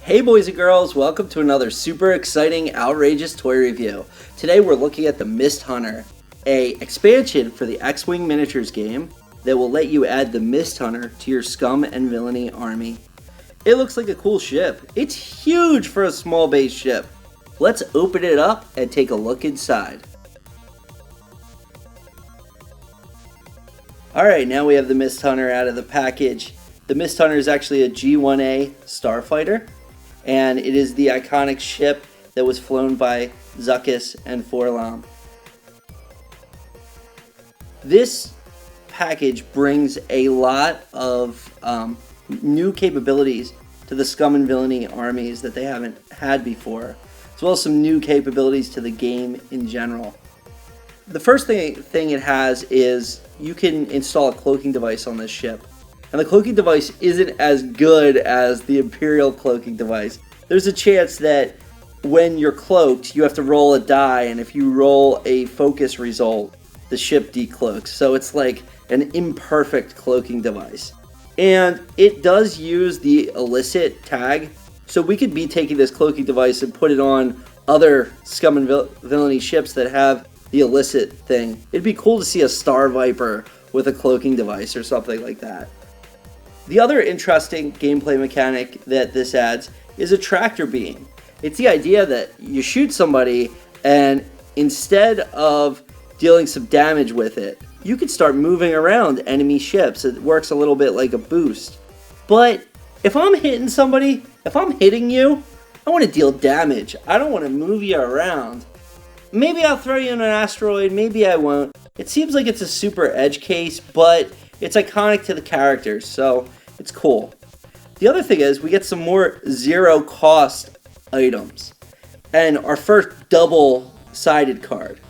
Hey boys and girls, welcome to another super exciting, outrageous toy review. Today we're looking at the Mist Hunter, a expansion for the X-Wing miniatures game that will let you add the Mist Hunter to your Scum and Villainy army. It looks like a cool ship. It's huge for a small base ship. Let's open it up and take a look inside. Alright, now we have the Mist Hunter out of the package. The Mist Hunter is actually a G1A starfighter, and it is the iconic ship that was flown by Zuckuss and Forlom. This package brings a lot of new capabilities to the Scum and Villainy armies that they haven't had before, as well as some new capabilities to the game in general. The first thing it has is you can install a cloaking device on this ship. And the cloaking device isn't as good as the Imperial cloaking device. There's a chance that when you're cloaked, you have to roll a die, and if you roll a focus result, the ship decloaks. So it's like an imperfect cloaking device. And it does use the illicit tag, so we could be taking this cloaking device and put it on other Scum and Villainy ships that have the illicit thing. It'd be cool to see a Star Viper with a cloaking device or something like that. The other interesting gameplay mechanic that this adds is a tractor beam. It's the idea that you shoot somebody, and instead of dealing some damage with it, you can start moving around enemy ships. It works a little bit like a boost. But if I'm hitting somebody, if I'm hitting you, I want to deal damage. I don't want to move you around. Maybe I'll throw you in an asteroid, maybe I won't. It seems like it's a super edge case, but it's iconic to the characters, so it's cool. The other thing is we get some more zero cost items. And our first double-sided card.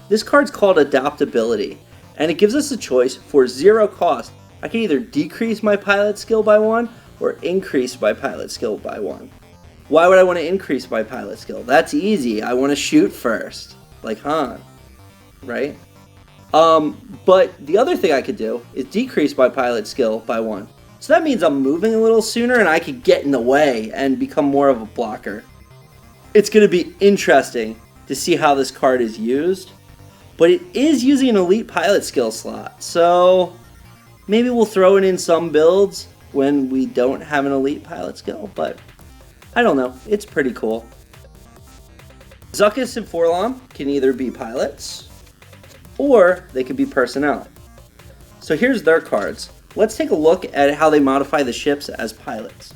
This card's called Adaptability, and it gives us a choice for zero cost. I can either decrease my pilot skill by 1 or increase my pilot skill by 1. Why would I want to increase my pilot skill? That's easy. I want to shoot first, like Han, right? But the other thing I could do is decrease my pilot skill by 1. So that means I'm moving a little sooner and I could get in the way and become more of a blocker. It's going to be interesting to see how this card is used, but it is using an elite pilot skill slot. So maybe we'll throw it in some builds when we don't have an elite pilot skill, but I don't know. It's pretty cool. Zuckuss and Forlom can either be pilots or they could be personnel. So here's their cards. Let's take a look at how they modify the ships as pilots.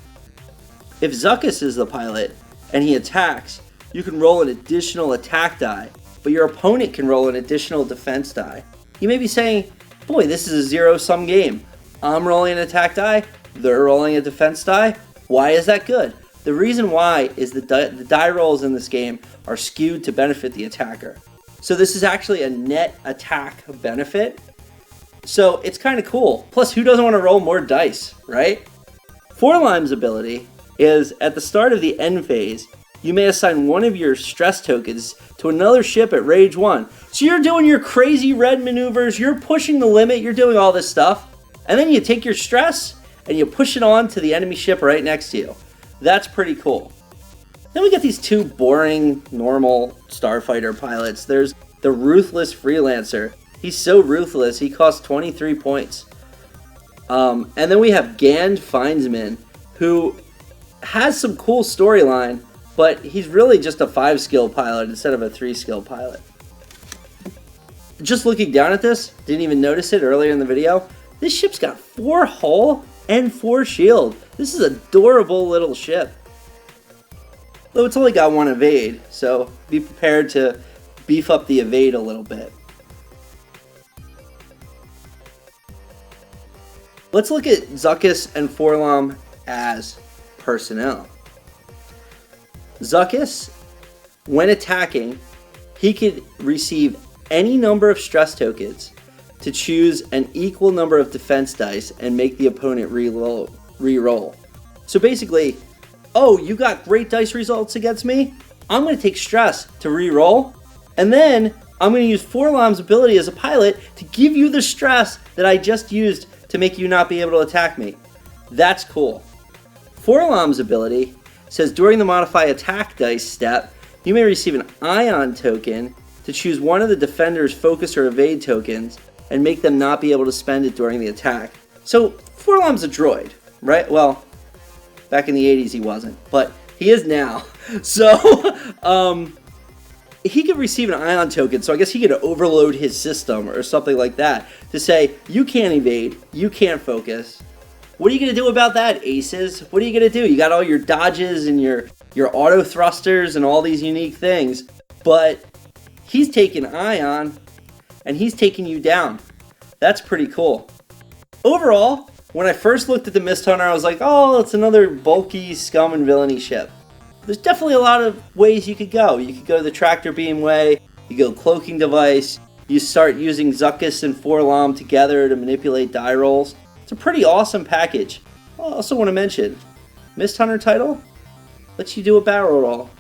If Zuckuss is the pilot and he attacks, you can roll an additional attack die, but your opponent can roll an additional defense die. You may be saying, boy, this is a zero-sum game. I'm rolling an attack die, they're rolling a defense die. Why is that good? The reason why is the die rolls in this game are skewed to benefit the attacker. So this is actually a net attack benefit. So it's kind of cool. Plus, who doesn't want to roll more dice, right? Forlom's ability is at the start of the end phase, you may assign one of your stress tokens to another ship at Rage 1. So you're doing your crazy red maneuvers, you're pushing the limit, you're doing all this stuff, and then you take your stress and you push it on to the enemy ship right next to you. That's pretty cool. Then we get these two boring, normal starfighter pilots. There's the Ruthless Freelancer. He's so ruthless, he costs 23 points. And then we have Gand Findsman, who has some cool storyline, but he's really just a 5-skill pilot instead of a 3-skill pilot. Just looking down at this, didn't even notice it earlier in the video, this ship's got 4 hull and 4 shield. This is an adorable little ship. Though it's only got 1 evade, so be prepared to beef up the evade a little bit. Let's look at Zuckuss and Forlom as personnel. Zuckuss, when attacking, he could receive any number of stress tokens to choose an equal number of defense dice and make the opponent re-roll. So basically, oh, you got great dice results against me? I'm going to take stress to re-roll, and then I'm going to use Forlom's ability as a pilot to give you the stress that I just used to make you not be able to attack me. That's cool. Forlom's ability It says during the modify attack dice step, you may receive an ion token to choose one of the defender's focus or evade tokens and make them not be able to spend it during the attack. So Forlom's a droid, right? Well, back in the 80s he wasn't, but he is now. So he could receive an ion token, so I guess he could overload his system or something like that to say, you can't evade, you can't focus. What are you going to do about that, aces? What are you going to do? You got all your dodges and your auto thrusters and all these unique things, but he's taking ion and he's taking you down. That's pretty cool. Overall, when I first looked at the Mist Hunter, I was like, oh, it's another bulky scum and villainy ship. There's definitely a lot of ways you could go. You could go the tractor beam way, you go cloaking device, you start using Zuckuss and Forlom together to manipulate die rolls. It's a pretty awesome package. I also want to mention, Mist Hunter title lets you do a barrel roll,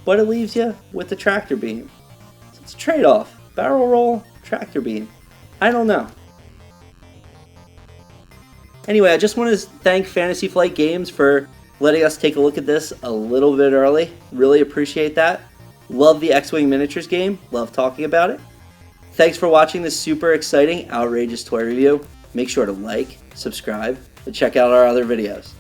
but it leaves you with the tractor beam. So it's a trade-off. Barrel roll, tractor beam. I don't know. Anyway, I just want to thank Fantasy Flight Games for letting us take a look at this a little bit early. Really appreciate that. Love the X-Wing Miniatures game. Love talking about it. Thanks for watching this super exciting, outrageous toy review. Make sure to like, subscribe, and check out our other videos.